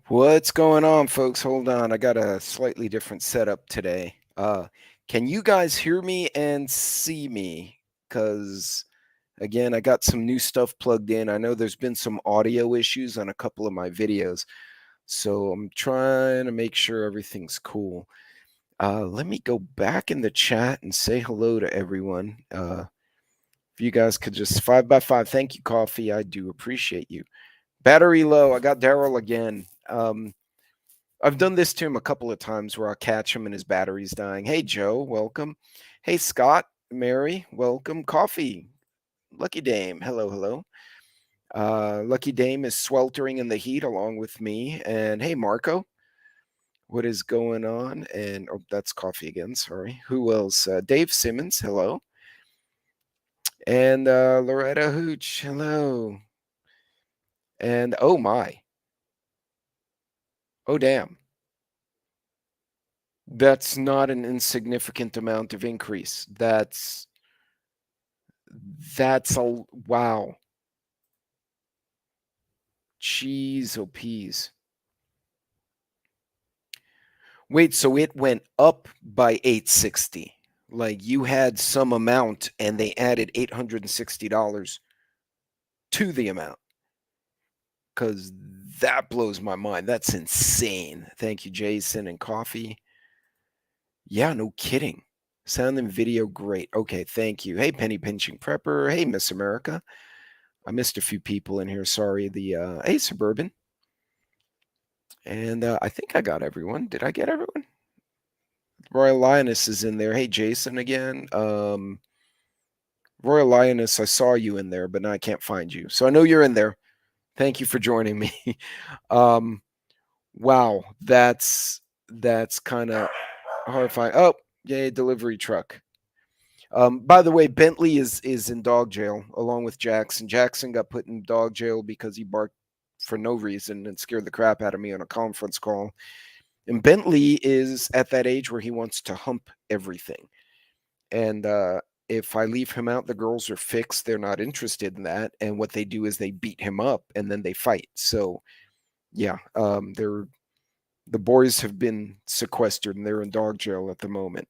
What's going on, folks? Hold on. I got a slightly different setup today. Can you guys hear me and see me? Because, again, I got some new stuff plugged in. I know there's been some audio issues on a couple of my videos, so I'm trying to make sure everything's cool. Let me go back in the chat and say hello to everyone. If you guys could just 5x5, thank you, Coffee. I do appreciate you. Battery low. I got Daryl again. I've done this to him a couple of times where I'll catch him and his battery's dying. Hey, Joe, welcome. Hey, Scott, Mary, welcome. Coffee, Lucky Dame, hello, hello. Lucky Dame is sweltering in the heat along with me. And hey, Marco, what is going on? And oh, that's Coffee again, sorry. Who else? Dave Simmons, hello. And Loretta Hooch, hello. And oh my, oh damn. That's not an insignificant amount of increase. That's a wow. Cheese oh peas. Wait, so it went up by 860. Like you had some amount and they added $860 to the amount. Cuz that blows my mind. That's insane. Thank you, Jason and Coffee. Yeah, no kidding. Sound and video great. Okay, thank you. Hey, Penny Pinching Prepper. Hey, Miss America. I missed a few people in here. Sorry. Hey, Suburban. And I think I got everyone. Did I get everyone? Royal Lioness is in there. Hey, Jason again. Royal Lioness, I saw you in there, but now I can't find you. So I know you're in there. Thank you for joining me. Wow, that's kind of horrifying. Oh, yay, delivery truck. By the way, Bentley is in dog jail along with Jackson. Jackson got put in dog jail because he barked for no reason and scared the crap out of me on a conference call. And Bentley is at that age where he wants to hump everything. And if I leave him out, the girls are fixed. They're not interested in that. And what they do is they beat him up and then they fight. So, yeah, the boys have been sequestered and they're in dog jail at the moment.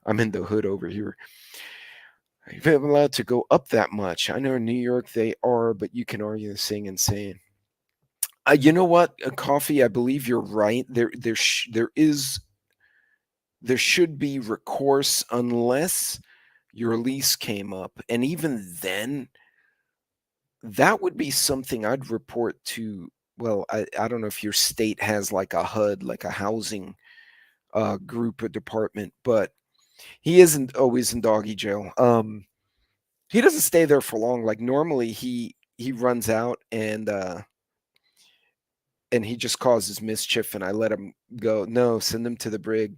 I'm in the hood over here. If I'm allowed to go up that much, I know in New York they are, but you can argue the same insane. You know what, Coffee? I believe you're right. There should be recourse unless your lease came up, and even then, that would be something I'd report to. Well, I don't know if your state has like a HUD, like a housing group or department, but he isn't always in doggy jail. He doesn't stay there for long. Like normally, he runs out and he just causes mischief, and I let him go. No, send him to the brig.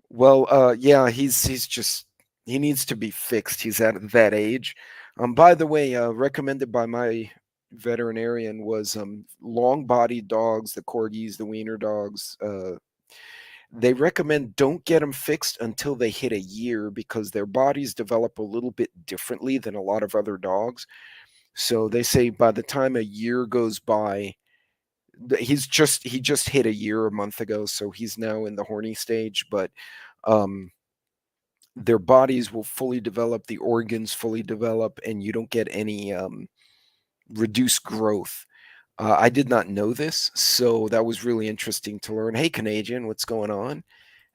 Well, yeah, he's just he needs to be fixed. He's at that age. By the way, recommended by my veterinarian was long-bodied dogs, the corgis, the wiener dogs. They recommend don't get them fixed until they hit a year because their bodies develop a little bit differently than a lot of other dogs. So they say by the time a year goes by, he just hit a year a month ago, so he's now in the horny stage, but um their bodies will fully develop, the organs fully develop, and you don't get any reduced growth. I did not know this, so that was really interesting to learn. Hey, Canadian, what's going on?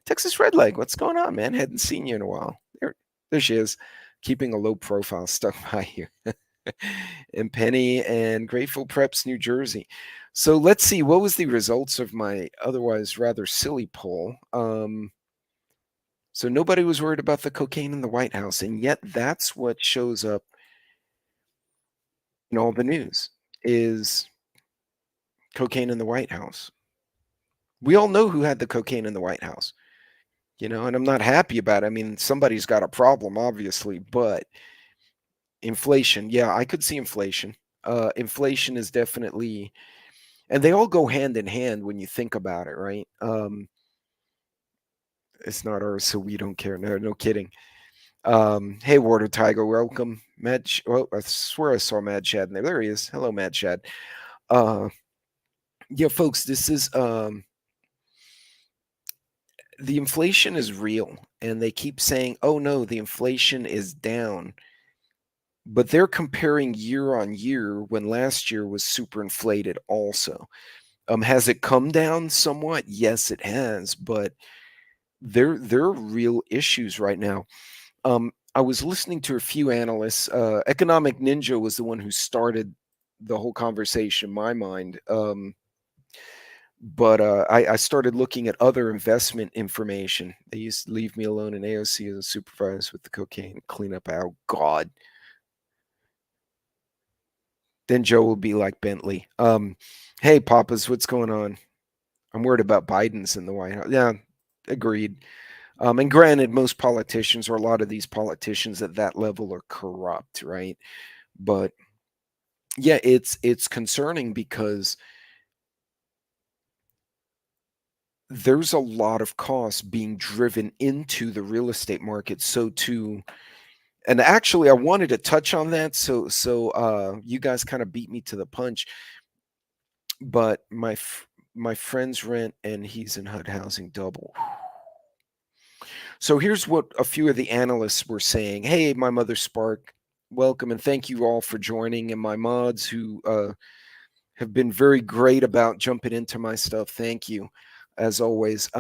Texas Redleg, what's going on, man? Hadn't seen you in a while. There she is, keeping a low profile, stuck by you. And Penny and Grateful Preps, New Jersey. So let's see, what was the results of my otherwise rather silly poll? So nobody was worried about the cocaine in the White House, and yet that's what shows up in all the news is cocaine in the White House. We all know who had the cocaine in the White House, and I'm not happy about it. I mean, somebody's got a problem, obviously, but inflation, yeah, I could see inflation. Inflation is definitely, and they all go hand in hand when you think about it, right? It's not ours, so we don't care. No, no kidding. Hey, Water Tiger, welcome. I swear I saw Mad Shad in there. There he is. Hello, Mad Shad. Uh, Yeah, folks, this is the inflation is real, and they keep saying, "Oh no, the inflation is down." But they're comparing year on year when last year was super inflated also. Has it come down somewhat? Yes, it has, but there are real issues right now. I was listening to a few analysts. Economic Ninja was the one who started the whole conversation in my mind. But I started looking at other investment information. They used to leave me alone in AOC as a supervisor with the cocaine cleanup. Oh God! Then Joe will be like Bentley. Hey, Papas, what's going on? I'm worried about Biden's in the White House. Yeah, agreed. And granted, most politicians or a lot of these politicians at that level are corrupt, right? But yeah, it's concerning because there's a lot of costs being driven into the real estate market. So to and actually, I wanted to touch on that. So you guys kind of beat me to the punch. But my friend's rent and he's in HUD housing double. So here's what a few of the analysts were saying. Hey, my mother Spark, welcome and thank you all for joining, and my mods who have been very great about jumping into my stuff. Thank you, as always.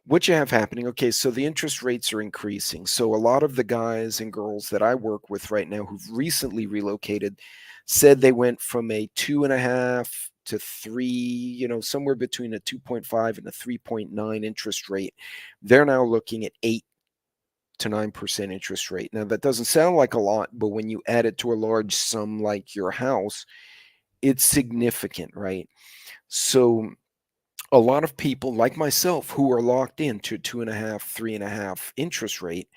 What you have happening? Okay, so the interest rates are increasing. So a lot of the guys and girls that I work with right now who've recently relocated said they went from a 2.5 to 3, somewhere between a 2.5 and a 3.9 interest rate. They're now looking at 8 to 9% interest rate. Now that doesn't sound like a lot, but when you add it to a large sum like your house, it's significant, right? So a lot of people like myself who are locked into 2.5, 3.5 interest rate,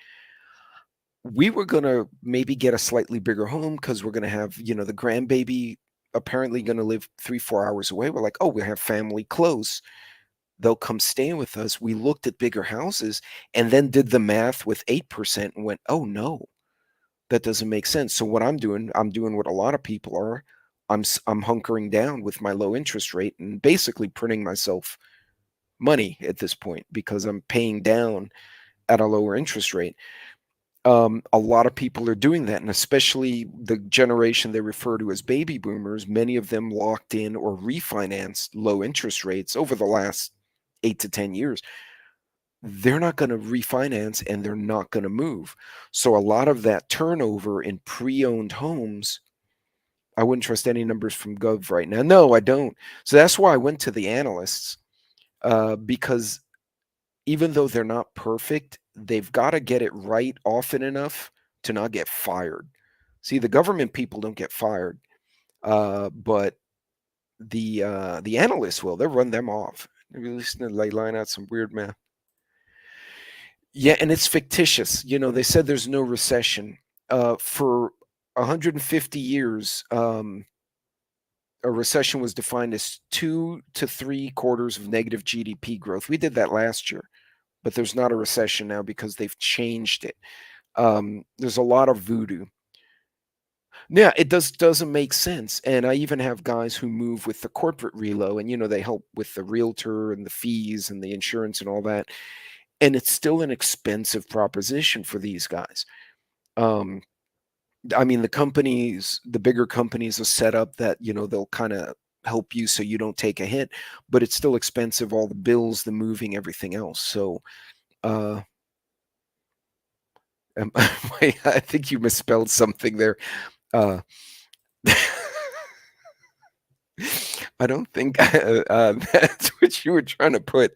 we were gonna maybe get a slightly bigger home because we're gonna have, the grandbaby apparently gonna live 3, 4 hours away. We're like, oh, we have family close. They'll come stay with us. We looked at bigger houses and then did the math with 8% and went, oh no, that doesn't make sense. So what I'm doing what a lot of people are. I'm hunkering down with my low interest rate and basically printing myself money at this point because I'm paying down at a lower interest rate. A lot of people are doing that, and especially the generation they refer to as baby boomers, many of them locked in or refinanced low interest rates over the last 8 to 10 years. They're not going to refinance and they're not going to move. So a lot of that turnover in pre-owned homes, I wouldn't trust any numbers from Gov right now. No, I don't. So that's why I went to the analysts, because even though they're not perfect, they've got to get it right often enough to not get fired. See, the government people don't get fired, but the analysts will. They'll run them off. They're listening to lay line out some weird math. Yeah, and it's fictitious. They said there's no recession. For 150 years, a recession was defined as 2 to 3 quarters of negative GDP growth. We did that last year, but there's not a recession now because they've changed it. There's a lot of voodoo. Yeah, it doesn't make sense. And I even have guys who move with the corporate relo, and they help with the realtor and the fees and the insurance and all that. And it's still an expensive proposition for these guys. Um, I mean, the bigger companies are set up that, they'll kind of help you so you don't take a hit, but it's still expensive, all the bills, the moving, everything else. So, uh, I think you misspelled something there. Uh, I don't think that's what you were trying to put.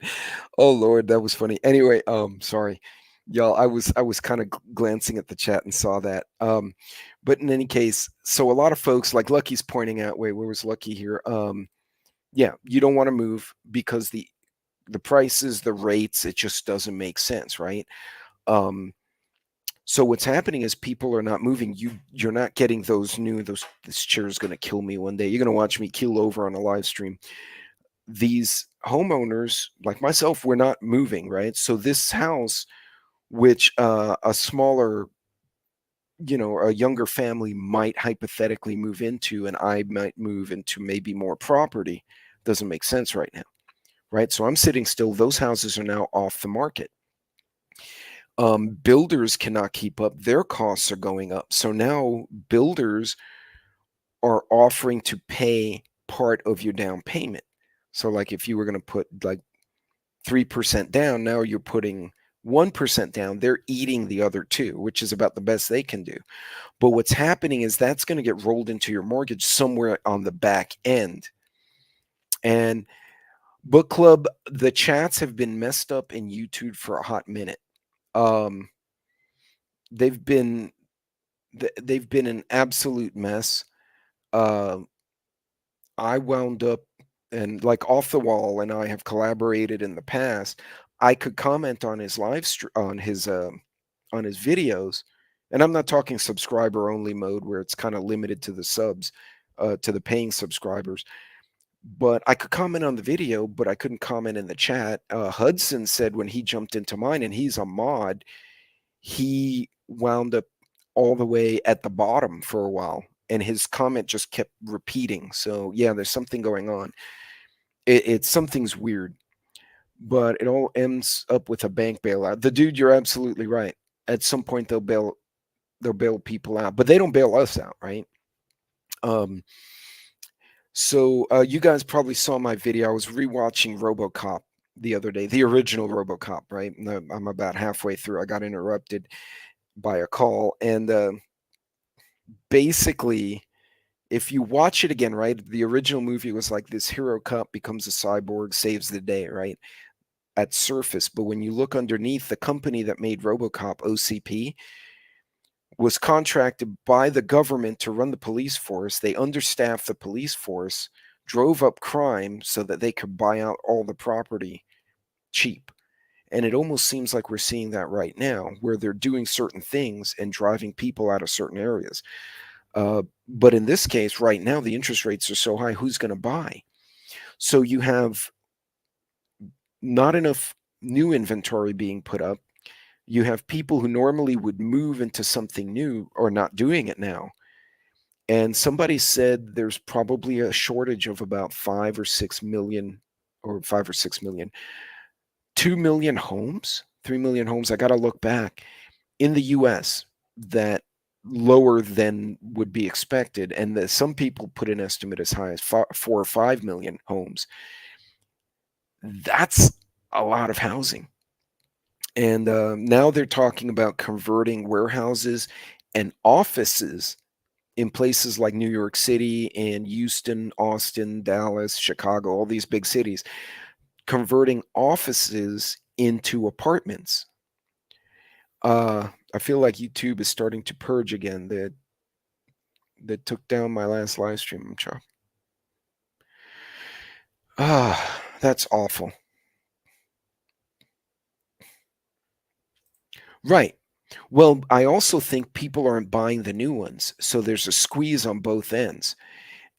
Oh Lord, that was funny. Anyway, sorry, y'all. I was kind of glancing at the chat and saw that. But in any case, so a lot of folks like Lucky's pointing out. Wait, where was Lucky here? Yeah, you don't want to move because the prices, the rates, it just doesn't make sense, right? Um, so what's happening is people are not moving. You're not getting those. This chair is going to kill me one day. You're going to watch me keel over on a live stream. These homeowners, like myself, we're not moving, right? So this house, which a smaller a younger family might hypothetically move into, and I might move into maybe more property. Doesn't make sense right now, right? So I'm sitting still. Those houses are now off the market. Builders cannot keep up. Their costs are going up. So now builders are offering to pay part of your down payment. So, like, if you were going to put like 3% down, now you're putting 1% down. They're eating the other two, which is about the best they can do. But what's happening is that's going to get rolled into your mortgage somewhere on the back end. And book club, the chats have been messed up in YouTube for a hot minute. Um, they've been they've been an absolute mess. Uh, I wound up, and like Off the Wall and I have collaborated in the past. I could comment on his on his videos, and I'm not talking subscriber only mode where it's kind of limited to the subs, to the paying subscribers. But I could comment on the video, but I couldn't comment in the chat. Hudson said when he jumped into mine, and he's a mod, he wound up all the way at the bottom for a while, and his comment just kept repeating. So yeah, there's something going on. It's something's weird, but it all ends up with a bank bailout. The dude, you're absolutely right. At some point, they'll bail people out, but they don't bail us out, right? Um, so you guys probably saw my video. I was rewatching RoboCop the other day, the original RoboCop, right? And I'm about halfway through. I got interrupted by a call, and basically, if you watch it again, right, the original movie was like this hero cop becomes a cyborg, saves the day, right? At surface, but when you look underneath, the company that made RoboCop, OCP, was contracted by the government to run the police force. They understaffed the police force, drove up crime so that they could buy out all the property cheap. And it almost seems like we're seeing that right now, where they're doing certain things and driving people out of certain areas. But in this case, right now, the interest rates are so high, who's going to buy? So you have not enough new inventory being put up. You have people who normally would move into something new or not doing it now. And somebody said there's probably a shortage of about 5 or 6 million, or 5 or 6 million, 2 million homes, 3 million homes. I got to look back in the US that lower than would be expected. And some people put an estimate as high as 4 or 5 million homes. That's a lot of housing. And now they're talking about converting warehouses and offices in places like New York City and Houston, Austin, Dallas, Chicago, all these big cities, converting offices into apartments. I feel like YouTube is starting to purge again. That took down my last live stream. That's awful. Right. Well, I also think people aren't buying the new ones, so there's a squeeze on both ends.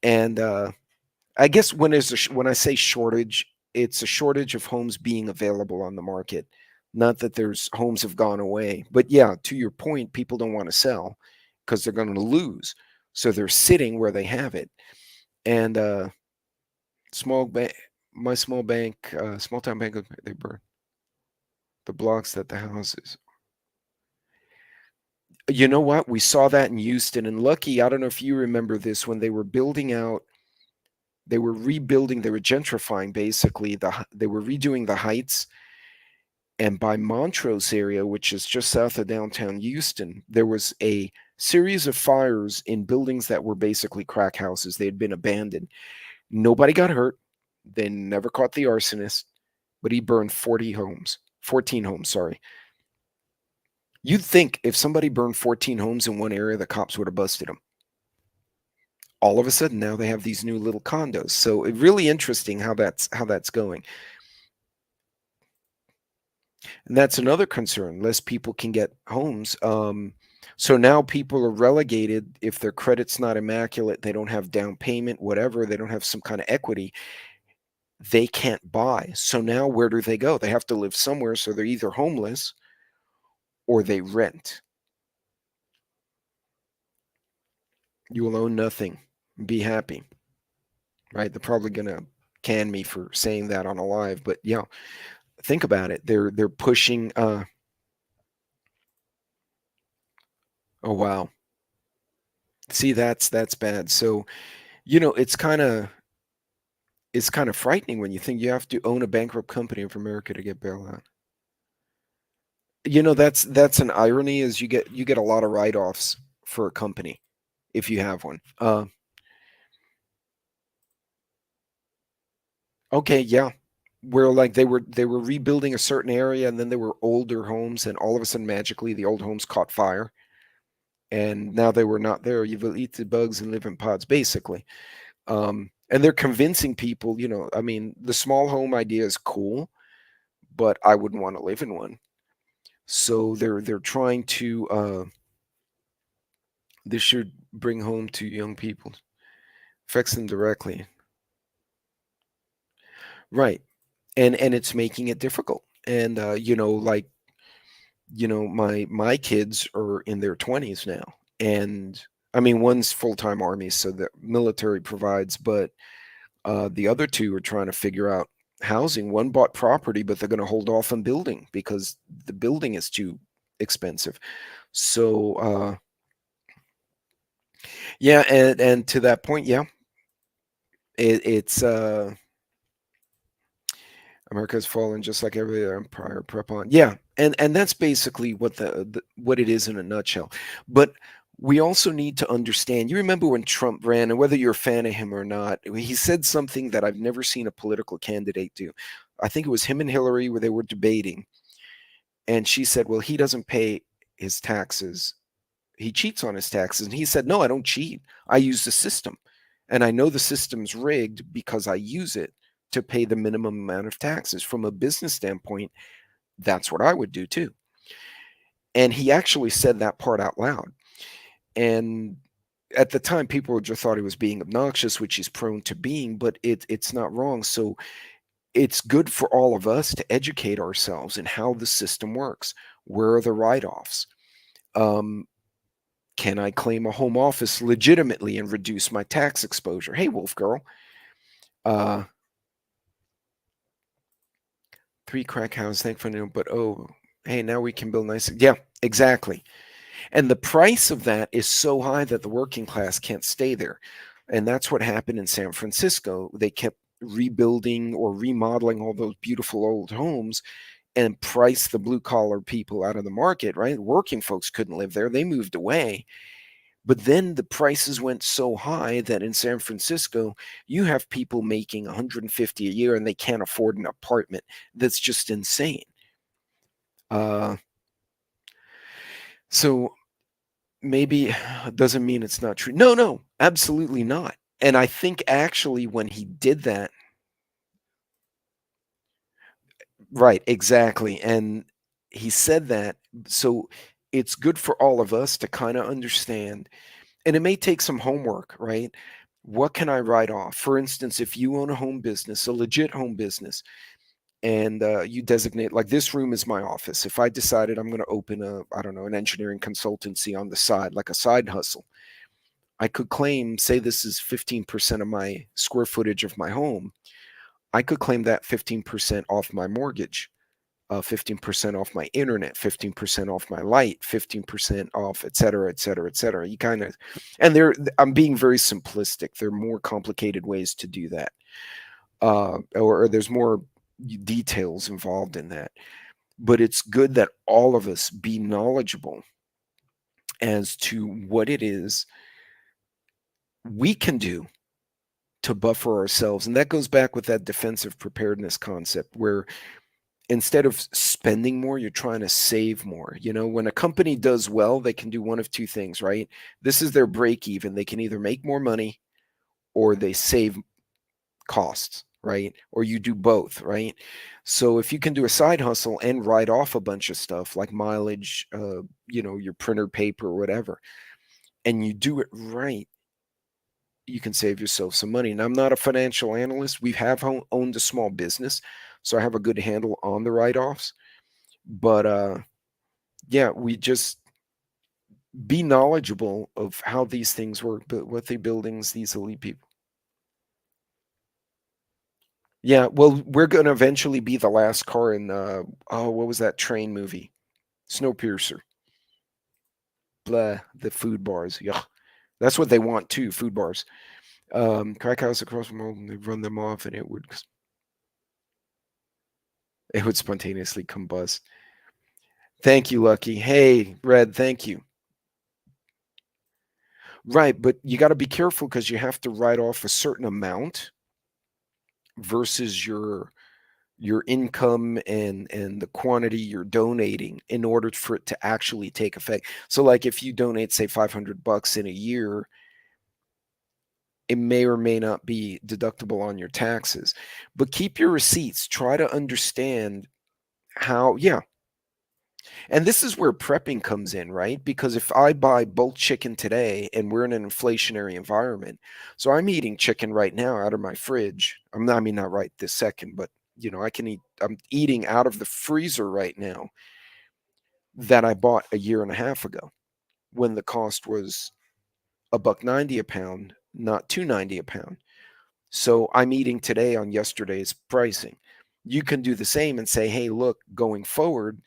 And I guess when I say shortage, it's a shortage of homes being available on the market. Not that there's homes have gone away, but yeah, to your point, people don't want to sell because they're going to lose, so they're sitting where they have it. And small bank, my small town bank, they burn the blocks that the houses. You know what? We saw that in Houston, and lucky, I don't know if you remember this, when they were building out, they were rebuilding, they were gentrifying basically. They were redoing the Heights, and by Montrose area, which is just south of downtown Houston, there was a series of fires in buildings that were basically crack houses. They had been abandoned. Nobody got hurt. They never caught the arsonist, but he burned 14 homes, sorry. You'd think if somebody burned 14 homes in one area, the cops would have busted them. All of a sudden, now they have these new little condos. So it's really interesting how that's going. And that's another concern. Less people can get homes. So now people are relegated if their credit's not immaculate, they don't have down payment, whatever, they don't have some kind of equity, they can't buy. So now where do they go? They have to live somewhere. So they're either homeless or they rent. You will own nothing. Be happy, right? They're probably gonna can me for saying that on a live, but yeah, think about it. They're pushing. Oh wow. See, that's bad. So it's kind of frightening when you think you have to own a bankrupt company of America to get bailed out. That's an irony is you get a lot of write-offs for a company if you have one. Okay, yeah. Where like they were rebuilding a certain area and then there were older homes and all of a sudden magically the old homes caught fire and now they were not there. You will eat the bugs and live in pods, basically. And they're convincing people, I mean, the small home idea is cool, but I wouldn't want to live in one. So they're trying to this should bring home to young people, affects them directly. Right. And it's making it difficult. And like my kids are in their 20s now. And I mean one's full-time army, so the military provides, but the other two are trying to figure out housing. One bought property, but they're going to hold off on building because the building is too expensive. So yeah, and to that point, yeah, it's America's fallen just like every other empire prep on. Yeah, and that's basically what it is in a nutshell. But we also need to understand. You remember when Trump ran, and whether you're a fan of him or not, he said something that I've never seen a political candidate do. I think it was him and Hillary where they were debating, and she said, "Well, he doesn't pay his taxes. He cheats on his taxes." And he said, "No, I don't cheat. I use the system. And I know the system's rigged because I use it to pay the minimum amount of taxes. From a business standpoint, that's what I would do too." And he actually said that part out loud. And at the time, people just thought he was being obnoxious, which he's prone to being, but it's not wrong. So it's good for all of us to educate ourselves in how the system works. Where are the write offs? Um, Can I claim a home office legitimately and reduce my tax exposure? Hey, Wolf Girl. Uh, Three crack houses, thank for new, but oh, hey, now we can build nice. Yeah, exactly. And the price of that is so high that the working class can't stay there. And that's what happened in San Francisco. They kept rebuilding or remodeling all those beautiful old homes and priced the blue collar people out of the market, right? Working folks couldn't live there. They moved away. But then the prices went so high that in San Francisco, you have people making 150 a year and they can't afford an apartment. That's just insane. Uh, so maybe doesn't mean it's not true. No, no, absolutely not. And I think actually when he did that, right, exactly. And he said that, so it's good for all of us to kind of understand. And it may take some homework, right? What can I write off? For instance, if you own a home business, a legit home business, and you designate like this room is my office. If I decided I'm going to open I don't know, an engineering consultancy on the side, like a side hustle, I could claim, say this is 15% of my square footage of my home. I could claim that 15% off my mortgage, 15% off my internet, 15% off my light, 15% off, et cetera, et cetera, et cetera. You kind of, and I'm being very simplistic. There are more complicated ways to do that, or there's more details involved in that. But it's good that all of us be knowledgeable as to what it is we can do to buffer ourselves. And that goes back with that defensive preparedness concept where instead of spending more, you're trying to save more. When a company does well, they can do one of two things, right? This is their break even. They can either make more money or they save costs, right? Or you do both, right? So if you can do a side hustle and write off a bunch of stuff like mileage, your printer paper or whatever, and you do it right, you can save yourself some money. And I'm not a financial analyst. We have owned a small business, so I have a good handle on the write offs. But yeah, we just be knowledgeable of how these things work, but what they buildings, these elite people. Yeah, well, we're gonna eventually be the last car in oh, what was that train movie? Snowpiercer. Blah, the food bars. Yeah. That's what they want too, food bars. Crack house across from home, they run them off and it would spontaneously combust. Thank you, Lucky. Hey, Red, thank you. Right, but you got to be careful because you have to write off a certain amount versus your income and the quantity you're donating in order for it to actually take effect. So like if you donate say 500 bucks in a year, it may or may not be deductible on your taxes. But keep your receipts. Try to understand how, yeah. And this is where prepping comes in, right? Because if I buy bulk chicken today and we're in an inflationary environment, so I'm eating chicken right now out of my fridge. I mean, not right this second, but I can eat, I'm eating out of the freezer right now that I bought a year and a half ago when the cost was a buck 90 a pound, not 2.90 a pound. So I'm eating today on yesterday's pricing. You can do the same and say, hey, look, going forward,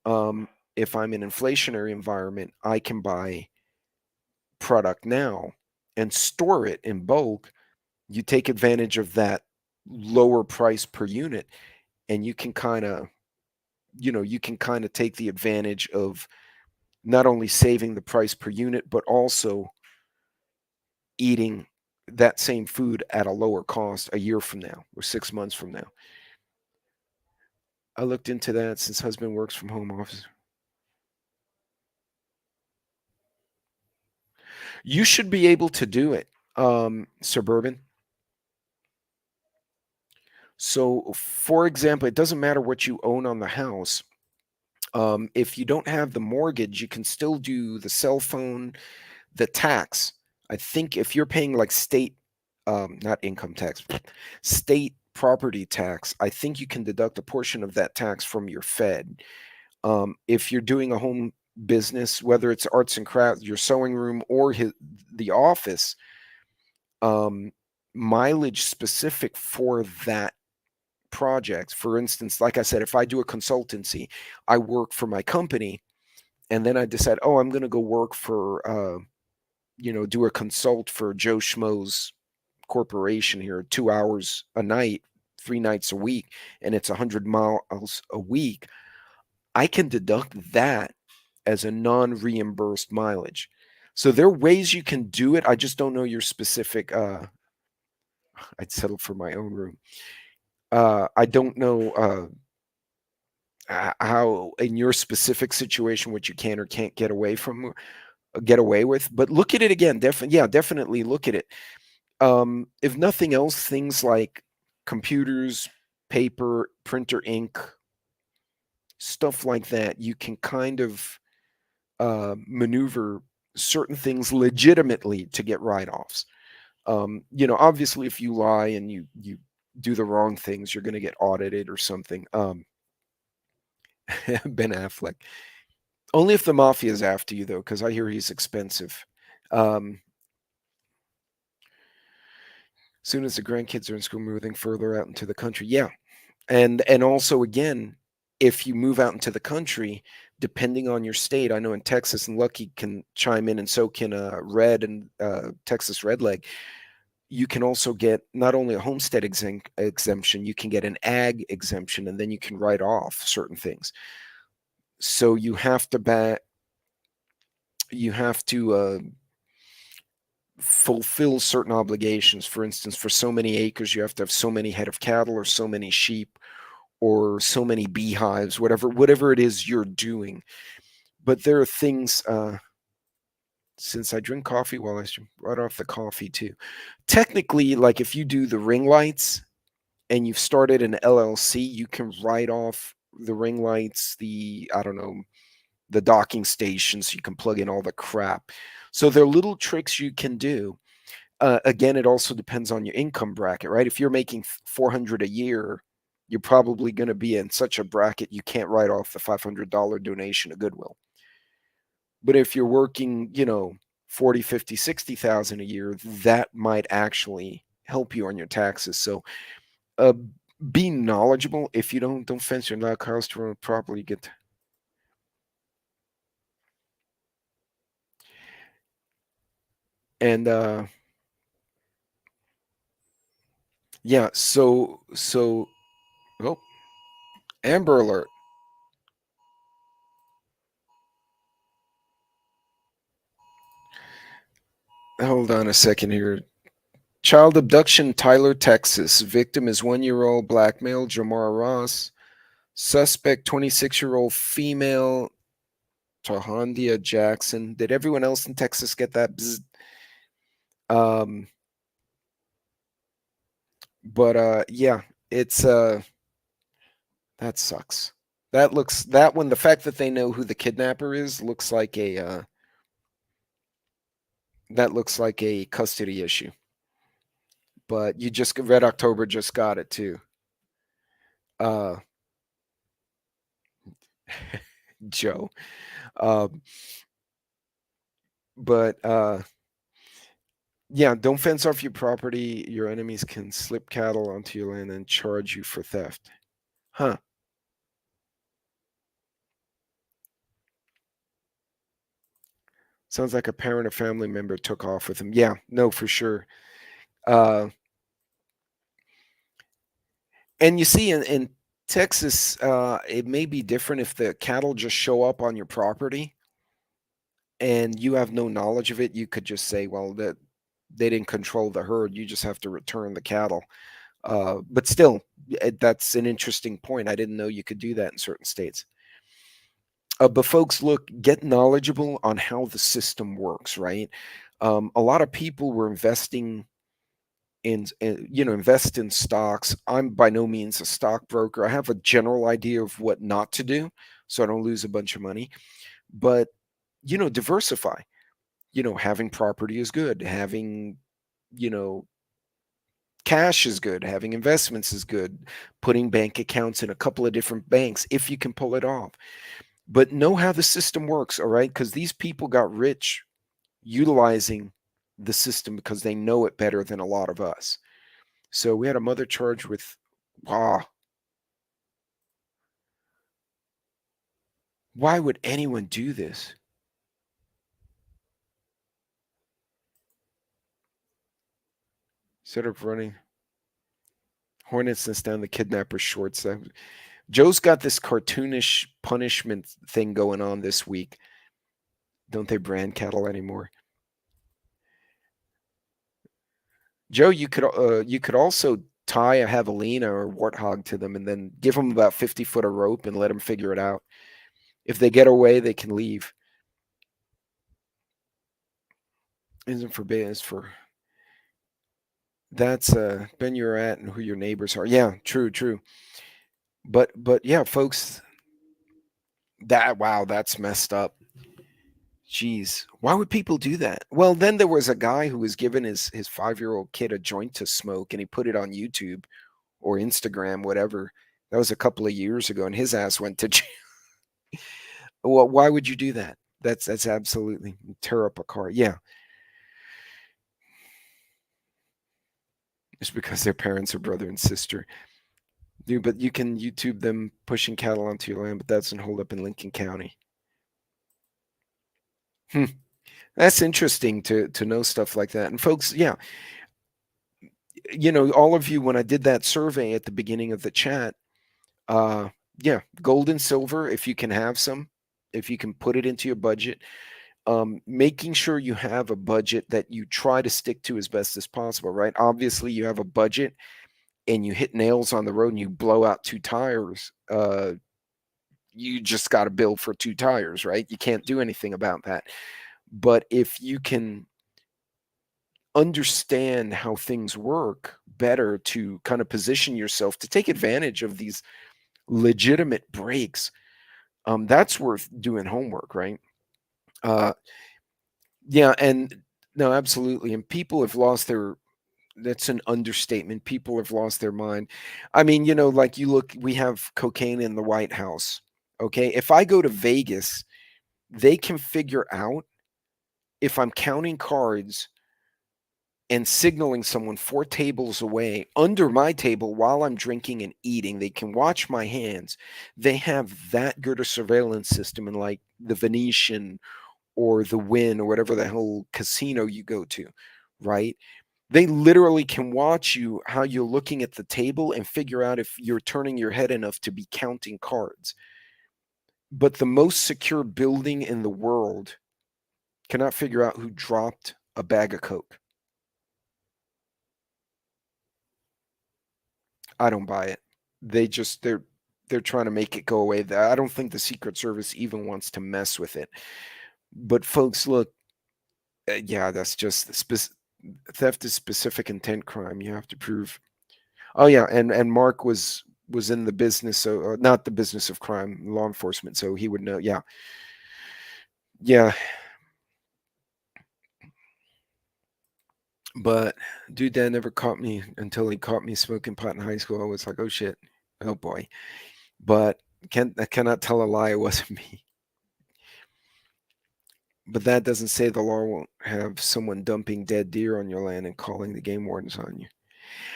um, if I'm in an inflationary environment, I can buy product now and store it in bulk. You take advantage of that lower price per unit, and you can kind of take the advantage of not only saving the price per unit, but also eating that same food at a lower cost a year from now or 6 months from now. I looked into that since husband works from home office. You should be able to do it, Suburban. So, for example, it doesn't matter what you own on the house. If you don't have the mortgage, you can still do the cell phone, the tax. I think if you're paying like state, not income tax, state property tax, I think you can deduct a portion of that tax from your Fed. If you're doing a home business, whether it's arts and crafts, your sewing room, or the office, um, mileage specific for that project. For instance, like I said, if I do a consultancy, I work for my company, and then I decide, oh, I'm going to go work for, do a consult for Joe Schmo's corporation here, 2 hours a night, 3 nights a week, and it's 100 miles a week. I can deduct that as a non-reimbursed mileage. So there are ways you can do it. I just don't know your specific. I'd settle for my own room. I don't know how, in your specific situation, what you can or can't get away with. But look at it again. Definitely, yeah, definitely look at it. If nothing else, things like computers, paper, printer ink, stuff like that, you can kind of maneuver certain things legitimately to get write-offs. Obviously, if you lie and you do the wrong things, you're going to get audited or something. Ben Affleck. Only if the mafia is after you, though, because I hear he's expensive. Um, soon as the grandkids are in school, moving further out into the country, yeah, and also again, if you move out into the country, depending on your state, I know in Texas, and Lucky can chime in, and so can Red and Texas Redleg. You can also get not only a homestead exemption, you can get an ag exemption, and then you can write off certain things. So you have to fulfill certain obligations. For instance, for so many acres, you have to have so many head of cattle or so many sheep or so many beehives, whatever it is you're doing. But there are things. Since I drink coffee, well, I should write off the coffee too. Technically, like if you do the ring lights and you've started an LLC, you can write off the ring lights, I don't know, the docking stations, you can plug in all the crap. So there are little tricks you can do. Again, it also depends on your income bracket, right? If you're making 400 a year, you're probably going to be in such a bracket you can't write off the $500 donation to Goodwill. But if you're working, 40, 50, 60,000 a year, that might actually help you on your taxes. So, uh, be knowledgeable. If you don't fence your cows to run properly, get and yeah. So oh, Amber Alert. Hold on a second here. Child abduction, Tyler, Texas. Victim is 1-year-old black male, Jamar Ross. Suspect, 26-year-old female, Tahandia Jackson. Did everyone else in Texas get that? Bzz. Um, but yeah, it's that sucks. That one. The fact that they know who the kidnapper is looks like a that looks like a custody issue. But you just Red October just got it too. Uh, Joe. Um, but yeah, don't fence off your property. Your enemies can slip cattle onto your land and charge you for theft. Huh. Sounds like a parent or family member took off with him. Yeah, no, for sure. Uh, and you see in Texas, it may be different if the cattle just show up on your property and you have no knowledge of it. You could just say, well, that they didn't control the herd. You just have to return the cattle. But still, that's an interesting point. I didn't know you could do that in certain states. But folks, look, get knowledgeable on how the system works, right? A lot of people were investing invest in stocks. I'm by no means a stockbroker. I have a general idea of what not to do so I don't lose a bunch of money. But, diversify. Having property is good. Having, you know, cash is good. Having investments is good. Putting bank accounts in a couple of different banks if you can pull it off. But know how the system works, all right? Because these people got rich utilizing the system because they know it better than a lot of us. So we had a mother charged with, wow, why would anyone do this? Instead of running hornets nest down the kidnapper's shorts. Joe's got this cartoonish punishment thing going on this week. Don't they brand cattle anymore? Joe, you could also tie a javelina or warthog to them and then give them about 50 foot of rope and let them figure it out. If they get away, they can leave. Isn't forbidden. It's for that's been you're at and who your neighbors are. Yeah, true, true. But yeah, folks, that wow, that's messed up. Jeez, why would people do that? Well, then there was a guy who was giving his 5-year-old kid a joint to smoke, and he put it on YouTube or Instagram, whatever. That was a couple of years ago, and his ass went to jail. Well, why would you do that? That's absolutely tear up a car. Yeah, it's because their parents are brother and sister. Dude, but you can YouTube them pushing cattle onto your land, but that doesn't hold up in Lincoln County. Hmm. That's interesting to know stuff like that. And folks, yeah, all of you, when I did that survey at the beginning of the chat, uh, yeah, gold and silver, if you can have some, if you can put it into your budget, making sure you have a budget that you try to stick to as best as possible, right? Obviously, you have a budget and you hit nails on the road and you blow out two tires. You just got to bill for two tires, right? You can't do anything about that. But if you can understand how things work better to kind of position yourself to take advantage of these legitimate breaks, that's worth doing homework, right? Uh, yeah, and no, absolutely. And people have lost their that's an understatement. People have lost their mind. I mean, like you look, we have cocaine in the White House. Okay. If I go to Vegas They can figure out if I'm counting cards and signaling someone 4 tables away under my table while I'm drinking and eating. They can watch my hands. They have that good a surveillance system in, like, the Venetian or the Wynn or whatever the hell casino you go to, right? They literally can watch you, how you're looking at the table, and figure out if you're turning your head enough to be counting cards. But the most secure building in the world cannot figure out who dropped a bag of Coke. I don't buy it. They're trying to make it go away. I don't think the Secret Service even wants to mess with it. But folks, look, yeah, that's just theft is specific intent crime. You have to prove. Oh yeah, and Mark was in the business, so not the business of crime, law enforcement, so he would know. Yeah, yeah. But dude, dad never caught me until he caught me smoking pot in high school. I was like, oh shit, oh boy. But I cannot tell a lie. It wasn't me. But that doesn't say the law won't have someone dumping dead deer on your land and calling the game wardens on you.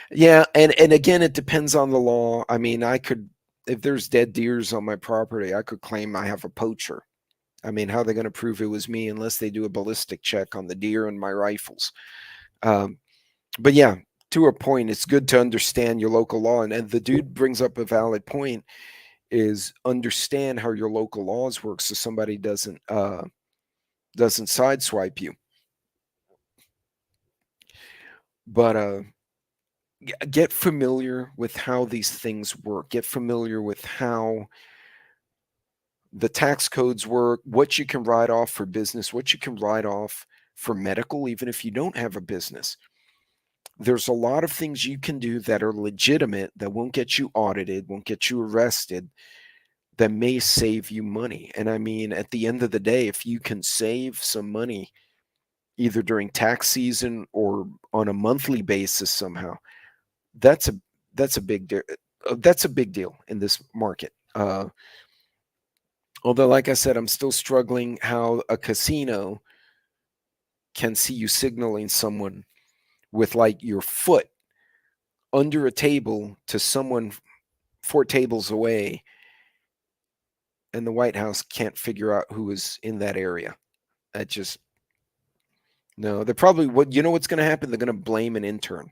Yeah, and again, it depends on the law. I mean, I could, if there's dead deers on my property, I could claim I have a poacher. I mean, how are they going to prove it was me unless they do a ballistic check on the deer and my rifles? Um, but yeah, to a point, it's good to understand your local law. And the dude brings up a valid point: is understand how your local laws work, so somebody doesn't sideswipe you. But get familiar with how these things work. Get familiar with how the tax codes work, what you can write off for business, what you can write off for medical, even if you don't have a business. There's a lot of things you can do that are legitimate, that won't get you audited, won't get you arrested, that may save you money. And I mean, at the end of the day, if you can save some money either during tax season or on a monthly basis somehow, that's a that's a big deal. That's a big deal in this market. Although, like I said, I'm still struggling how a casino can see you signaling someone with, like, your foot under a table to someone 4 tables away, and the White House can't figure out who is in that area. That just no. They're probably what you know what's going to happen. They're going to blame an intern.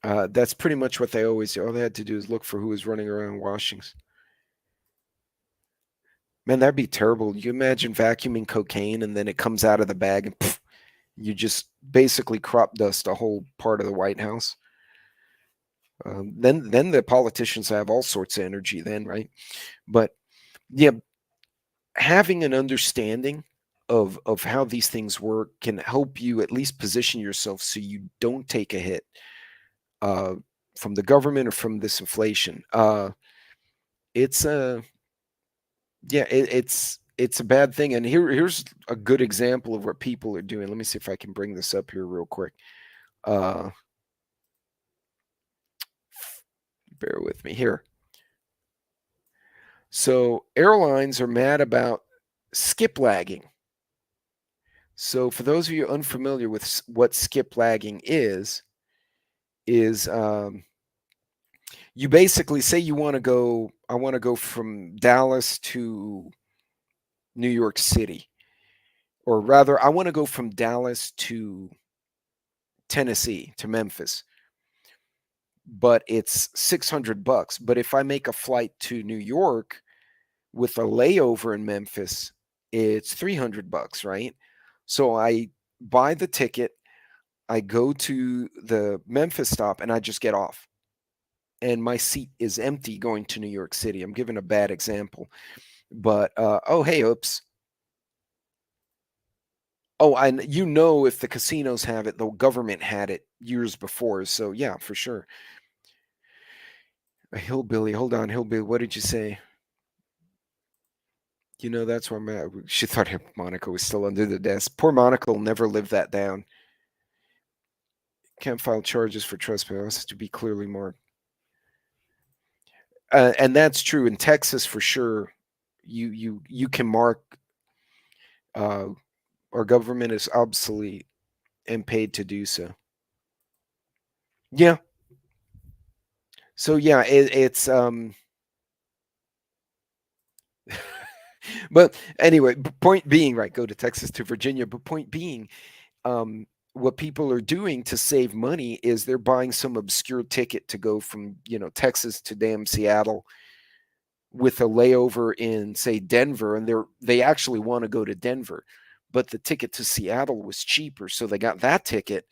That's pretty much what they always do. All they had to do is look for who was running around Washington. Man, that'd be terrible. You imagine vacuuming cocaine and then it comes out of the bag and pff, you just basically crop dust a whole part of the White House. Then the politicians have all sorts of energy then, right? But yeah, having an understanding of how these things work can help you at least position yourself so you don't take a hit uh, from the government or from this inflation. It's a yeah, it's a bad thing. And here's a good example of what people are doing. Let me see if I can bring this up here real quick. Uh, bear with me here. So airlines are mad about skip lagging. So for those of you unfamiliar with what skip lagging is you basically say you want to go. I want to go from Dallas to New York City, or rather, I want to go from Dallas to Tennessee to Memphis, but it's $600. But if I make a flight to New York with a layover in Memphis, it's $300, right? So I buy the ticket, I go to the Memphis stop, and I just get off. And my seat is empty going to New York City. I'm giving a bad example, but oh hey, oops. Oh, and if the casinos have it, the government had it years before. So yeah, for sure. A hillbilly. Hold on, hillbilly. What did you say? That's where she thought Monica was still under the desk. Poor Monica will never live that down. Can't file charges for trespass to be clearly marked. And that's true in Texas for sure. You can mark uh, our government is obsolete and paid to do so. Yeah. So yeah, it's but anyway, point being, right? Go to Texas to Virginia. But point being, um, what people are doing to save money is they're buying some obscure ticket to go from Texas to damn Seattle with a layover in say Denver, and they actually want to go to Denver, but the ticket to Seattle was cheaper, so they got that ticket.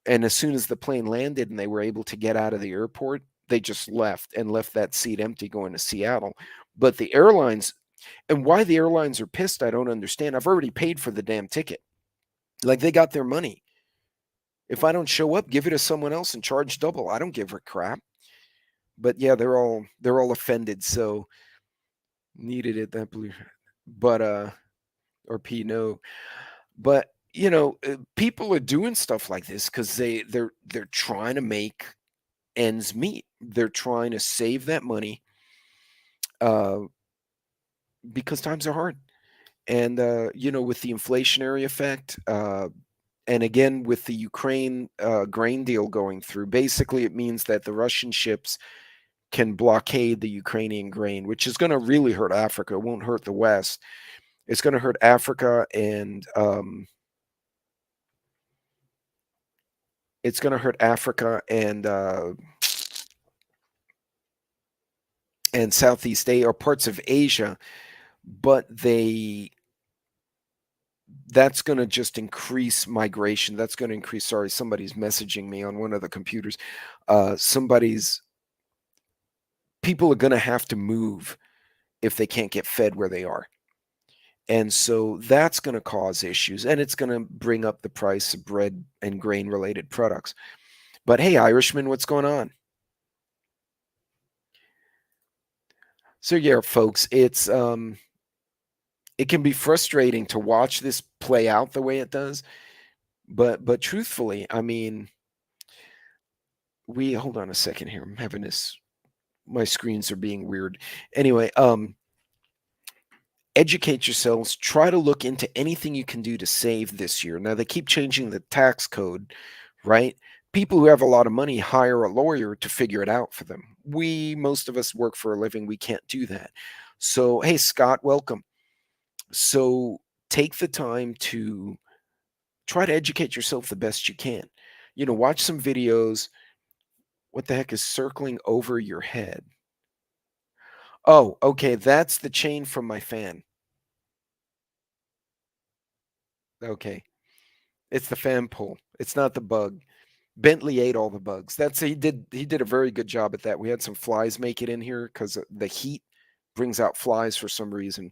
And as soon as the plane landed and they were able to get out of the airport, they just left and left that seat empty going to Seattle. But the airlines, and why the airlines are pissed, I don't understand. I've already paid for the damn ticket. Like they got their money. If I don't show up, give it to someone else and charge double. I don't give a crap. But yeah, they're all offended. So needed it that blue, but or P no. But people are doing stuff like this because they're trying to make ends meet. They're trying to save that money uh, because times are hard. And, with the inflationary effect, and again, with the Ukraine grain deal going through, basically it means that the Russian ships can blockade the Ukrainian grain, which is going to really hurt Africa. It won't hurt the West. It's going to hurt Africa and it's going to hurt Africa and Southeast Asia or parts of Asia, but that's going to just increase migration. That's going to increase. Sorry, somebody's messaging me on one of the computers. Somebody's people are going to have to move if they can't get fed where they are. And so that's going to cause issues and it's going to bring up the price of bread and grain related products. But hey, Irishman, what's going on? So yeah, folks, it can be frustrating to watch this play out the way it does. But truthfully, I mean, we hold on a second here. I'm having this my screens are being weird. Anyway, educate yourselves, try to look into anything you can do to save this year. Now they keep changing the tax code, right? People who have a lot of money hire a lawyer to figure it out for them. Most of us work for a living, we can't do that. So, hey Scott, welcome. So, take the time to try to educate yourself the best you can. Watch some videos. What the heck is circling over your head? Oh, okay, that's the chain from my fan. Okay. It's the fan pull. It's not the bug. Bentley ate all the bugs. He did a very good job at that. We had some flies make it in here because the heat brings out flies for some reason.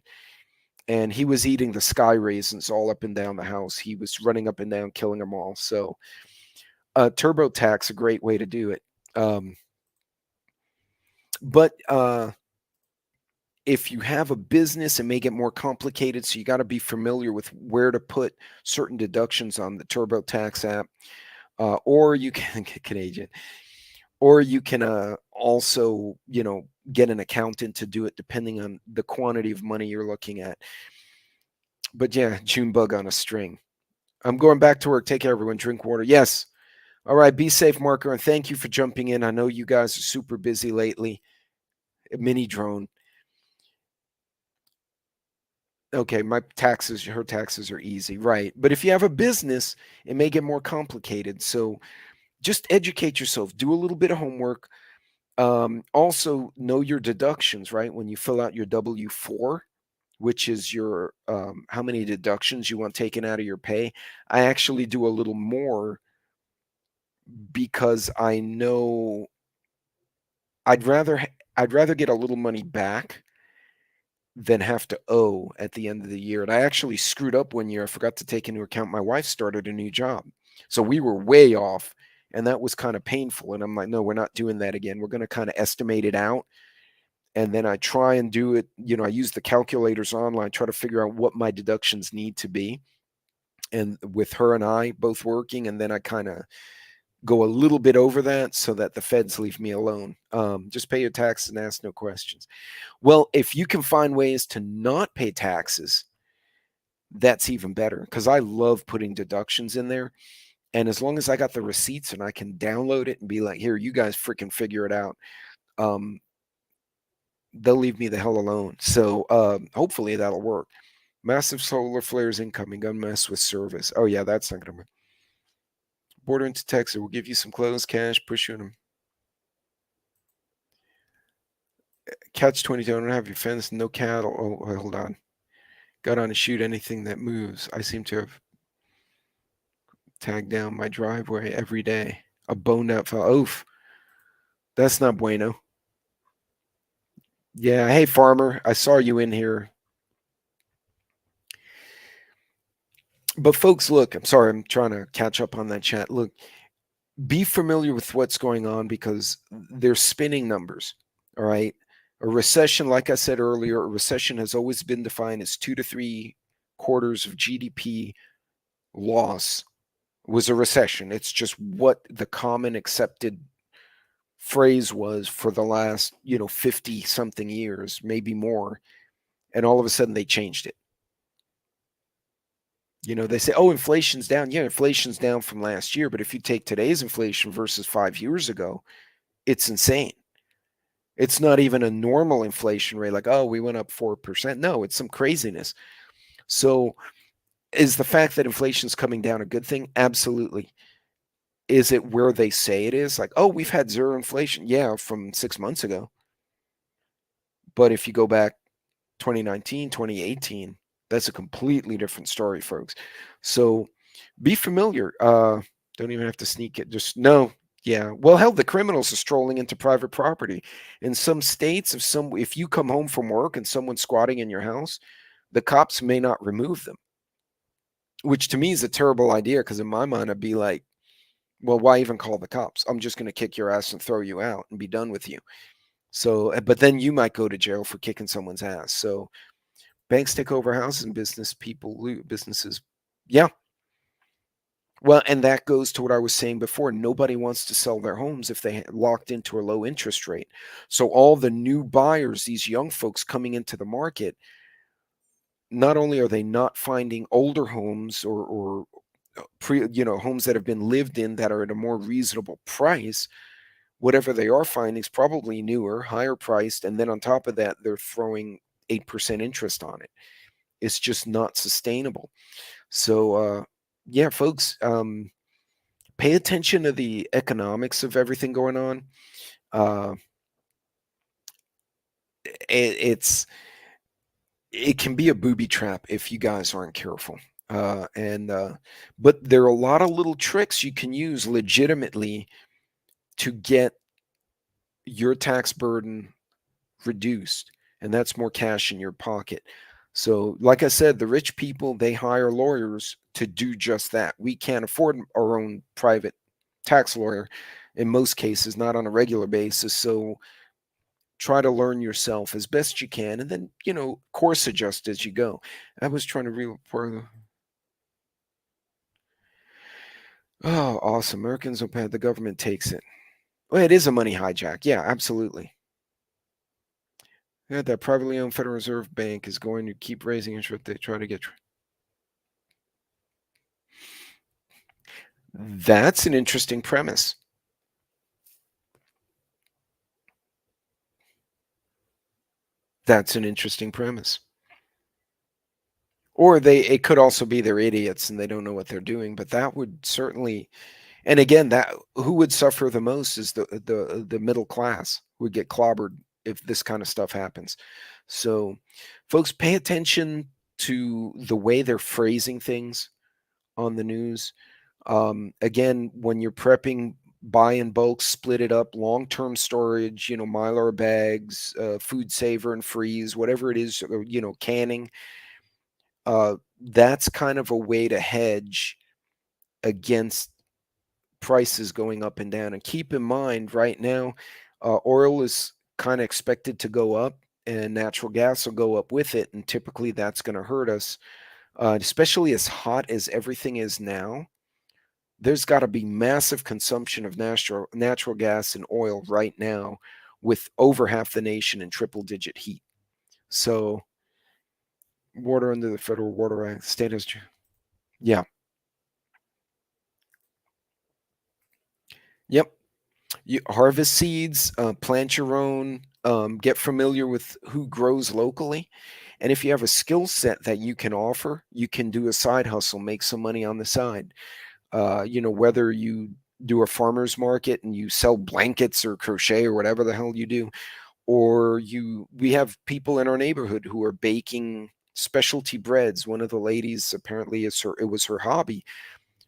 And he was eating the sky raisins all up and down the house. He was running up and down, killing them all. So TurboTax, a great way to do it. But if you have a business, it may get more complicated. So you got to be familiar with where to put certain deductions on the TurboTax app. Or you can get Canadian, or you can also, get an accountant to do it depending on the quantity of money you're looking at. But yeah, June bug on a string. I'm going back to work. Take care, everyone. Drink water. Yes. All right. Be safe, Marker. And thank you for jumping in. I know you guys are super busy lately. A mini drone. Okay. Her taxes are easy. Right. But if you have a business, it may get more complicated. So just educate yourself. Do a little bit of homework. Also, know your deductions, right? When you fill out your W-4, which is your how many deductions you want taken out of your pay. I actually do a little more because I know I'd rather I'd rather get a little money back than have to owe at the end of the year. And I actually screwed up one year. I forgot to take into account my wife started a new job. So we were way off and that was kind of painful. And I'm like, no, we're not doing that again. We're going to kind of estimate it out. And then I try and do it. I use the calculators online, try to figure out what my deductions need to be. And with her and I both working, and then I kind of go a little bit over that so that the feds leave me alone. Just pay your taxes and ask no questions. Well, if you can find ways to not pay taxes, that's even better because I love putting deductions in there. And as long as I got the receipts and I can download it and be like, here, you guys freaking figure it out, um, they'll leave me the hell alone. So hopefully that'll work. Massive solar flares incoming, gonna mess with service. Oh, yeah, that's not gonna work. Border into Texas, we'll give you some clothes, cash, push you in them. Catch 22, I don't have your fence, no cattle. Oh, hold on. Got on to shoot anything that moves. I seem to have tagged down my driveway every day. A boned out fellow. Oof, that's not bueno. Yeah, hey, farmer, I saw you in here. But folks, look, I'm sorry, I'm trying to catch up on that chat. Look, be familiar with what's going on because they're spinning numbers. All right. A recession, like I said earlier, a recession has always been defined as 2 to 3 quarters of GDP loss was a recession. It's just what the common accepted phrase was for the last, 50 something years, maybe more. And all of a sudden they changed it. They say, oh, inflation's down. Yeah, inflation's down from last year. But if you take today's inflation versus 5 years ago, it's insane. It's not even a normal inflation rate, like, oh, we went up 4%. No, it's some craziness. So, is the fact that inflation's coming down a good thing? Absolutely. Is it where they say it is? Like, oh, we've had zero inflation. Yeah, from 6 months ago. But if you go back 2019, 2018, that's a completely different story, folks. So be familiar. Don't even have to sneak it. Just no. Yeah. Well, hell, the criminals are strolling into private property. In some states, if you come home from work and someone's squatting in your house, the cops may not remove them, which to me is a terrible idea because in my mind I'd be like, well, why even call the cops? I'm just going to kick your ass and throw you out and be done with you. So, but then you might go to jail for kicking someone's ass. So banks take over houses and businesses. Yeah. Well, and that goes to what I was saying before. Nobody wants to sell their homes if they locked into a low interest rate. So all the new buyers, these young folks coming into the market, not only are they not finding older homes or homes that have been lived in that are at a more reasonable price, whatever they are finding is probably newer, higher priced, and then on top of that, they're throwing 8% interest on it. It's just not sustainable. So, yeah, folks, pay attention to the economics of everything going on. Uh, it's it can be a booby trap if you guys aren't careful. And but there are a lot of little tricks you can use legitimately to get your tax burden reduced, and that's more cash in your pocket. So, like I said, the rich people, they hire lawyers to do just that. We can't afford our own private tax lawyer in most cases, not on a regular basis. So, try to learn yourself as best you can and then, course adjust as you go. I was trying to read for oh, awesome. Americans don't pay, the government takes it. Well, it is a money hijack. Yeah, absolutely. Yeah, that privately owned Federal Reserve Bank is going to keep raising interest. They try to get. That's an interesting premise. That's an interesting premise. Or it could also be they're idiots and they don't know what they're doing, but that would certainly, and again, that who would suffer the most is the middle class would get clobbered if this kind of stuff happens. So, folks, pay attention to the way they're phrasing things on the news. Again, when you're prepping, buy in bulk, split it up, long-term storage, Mylar bags, food saver and freeze, whatever it is, or, canning. That's kind of a way to hedge against prices going up and down. And keep in mind, right now, oil is kind of expected to go up, and natural gas will go up with it. And typically, that's going to hurt us, especially as hot as everything is now. There's got to be massive consumption of natural gas and oil right now, with over half the nation in triple digit heat. So water under the Federal Water Act, state has, yeah, yep. You harvest seeds, plant your own, get familiar with who grows locally. And if you have a skill set that you can offer, you can do a side hustle, make some money on the side. Whether you do a farmer's market and you sell blankets or crochet or whatever the hell you do, or we have people in our neighborhood who are baking specialty breads. One of the ladies, apparently it was her hobby.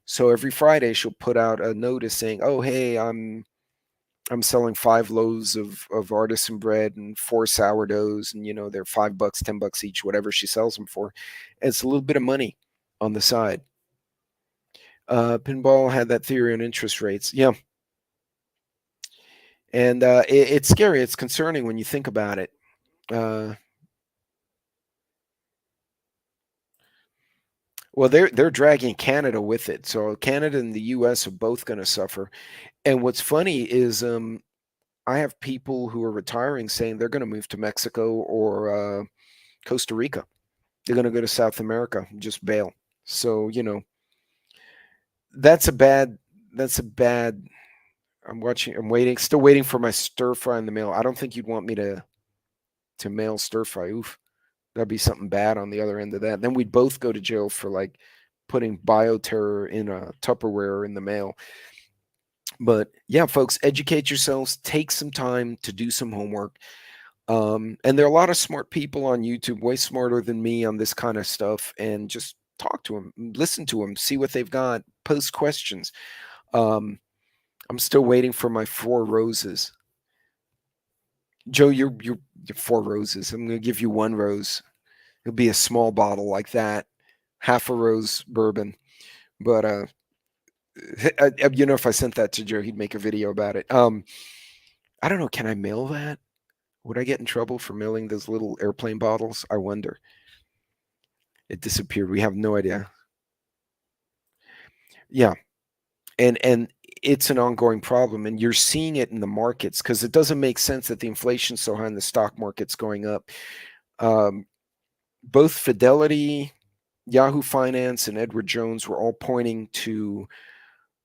So every Friday she'll put out a notice saying, "Oh, hey, I'm selling 5 loaves of artisan bread and 4 sourdoughs, and they're $5, $10 each, whatever she sells them for." It's a little bit of money on the side. Pinball had that theory on interest rates. Yeah, and it's scary. It's concerning when you think about it. Uh, well, they're dragging Canada with it, so Canada and the U.S. are both going to suffer. And what's funny is, I have people who are retiring saying they're going to move to Mexico or Costa Rica. They're going to go to South America and just bail. So that's a bad. That's a bad. I'm watching. I'm waiting. Still waiting for my stir fry in the mail. I don't think you'd want me to mail stir fry. Oof, that'd be something bad on the other end of that. Then we'd both go to jail for like putting bioterror in a Tupperware in the mail. But yeah, folks, educate yourselves. Take some time to do some homework. And there are a lot of smart people on YouTube, way smarter than me on this kind of stuff. And just talk to them, listen to them, see what they've got, post questions. Um, I'm still waiting for my 4 roses. Joe, you're 4 roses. I'm going to give you 1 rose. It'll be a small bottle like that, half a rose bourbon. But if I sent that to Joe, he'd make a video about it. I don't know. Can I mail that? Would I get in trouble for mailing those little airplane bottles? I wonder. It disappeared. We have no idea. Yeah, and it's an ongoing problem, and you're seeing it in the markets because it doesn't make sense that the inflation's so high and the stock market's going up. Um, Both Fidelity, Yahoo Finance, and Edward Jones were all pointing to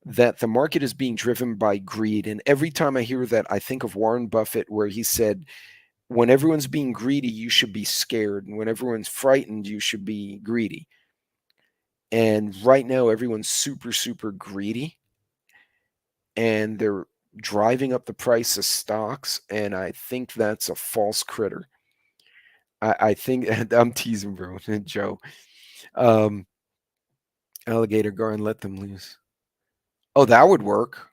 that the market is being driven by greed. And every time I hear that, I think of Warren Buffett, where he said, when everyone's being greedy, you should be scared. And when everyone's frightened, you should be greedy. And right now, everyone's super, super greedy, and they're driving up the price of stocks. And I think that's a false critter. I think I'm teasing, bro, Joe. Um, Alligator gar and let them loose. Oh, that would work.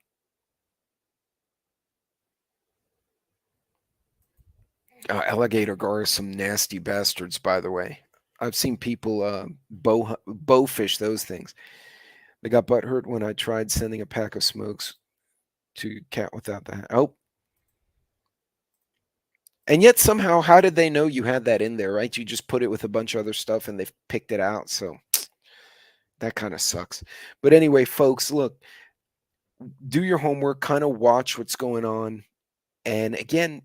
Alligator gar are some nasty bastards, by the way. I've seen people bow fish those things. They got butt hurt when I tried sending a pack of smokes to cat without the oh. And yet somehow, how did they know you had that in there, right? You just put it with a bunch of other stuff and they've picked it out. So that kind of sucks. But anyway, folks, look, do your homework, kind of watch what's going on. And again,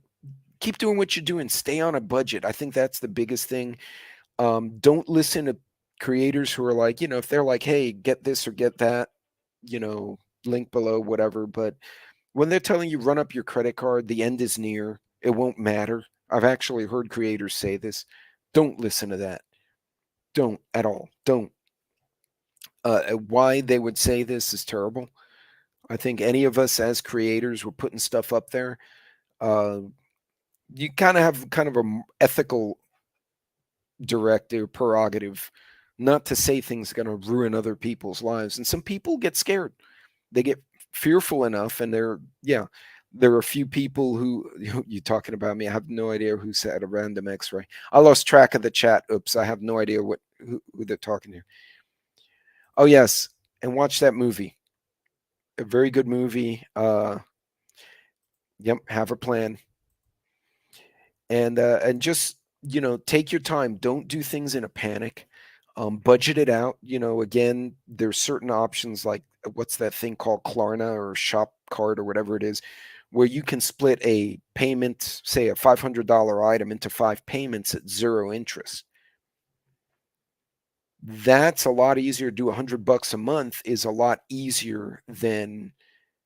keep doing what you're doing. Stay on a budget. I think that's the biggest thing. Don't listen to creators who are like, if they're like, hey, get this or get that, link below, whatever. But when they're telling you run up your credit card, the end is near, it won't matter. I've actually heard creators say this. Don't listen to that. Don't at all. Don't. Why they would say this is terrible. I think any of us as creators, we're putting stuff up there. Uh, you kind of have kind of a ethical directive prerogative not to say things going to ruin other people's lives. And some people get scared. They get fearful enough, and there are a few people who you talking about me. I have no idea who said a random X-ray. I lost track of the chat. Oops, I have no idea who they're talking to. Oh yes, and watch that movie. A very good movie. Yep, have a plan, and just take your time. Don't do things in a panic. Budget it out. Again, there's certain options like what's that thing called, Klarna or Shop Card or whatever it is, where you can split a payment, say a $500 item, into 5 payments at 0 interest. That's a lot easier. To do $100 a month is a lot easier than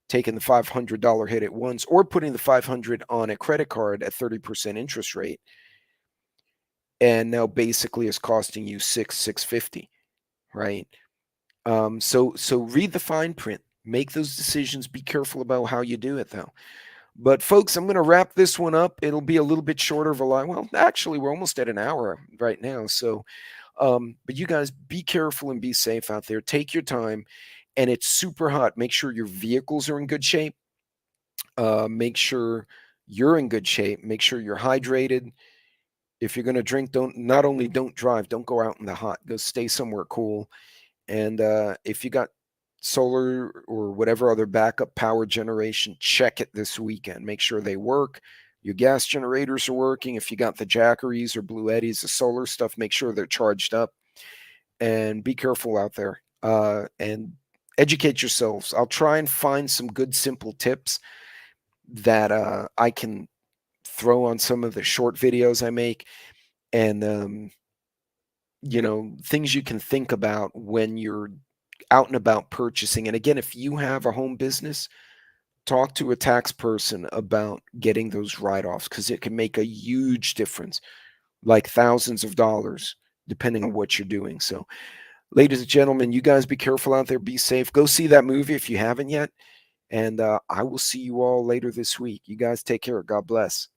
taking the $500 hit at once, or putting the 500 on a credit card at 30% interest rate, and now basically is costing you 650, right? So read the fine print, make those decisions, be careful about how you do it though. But folks, I'm going to wrap this one up. It'll be a little bit shorter of a line. Well, actually, we're almost at an hour right now. So, but you guys be careful and be safe out there. Take your time. And it's super hot. Make sure your vehicles are in good shape. Make sure you're in good shape. Make sure you're hydrated. If you're going to drink, not only don't drive, don't go out in the hot. Go stay somewhere cool. And if you got solar or whatever other backup power generation, check it this weekend. Make sure they work. Your gas generators are working. If you got the Jackeries or Blue Eddies, the solar stuff, make sure they're charged up. And be careful out there. And educate yourselves. I'll try and find some good, simple tips that I can throw on some of the short videos I make. And things you can think about when you're out and about purchasing. And again, if you have a home business, talk to a tax person about getting those write-offs, because it can make a huge difference, like thousands of dollars, depending on what you're doing. So, ladies and gentlemen, you guys be careful out there. Be safe. Go see that movie if you haven't yet. And I will see you all later this week. You guys take care. God bless.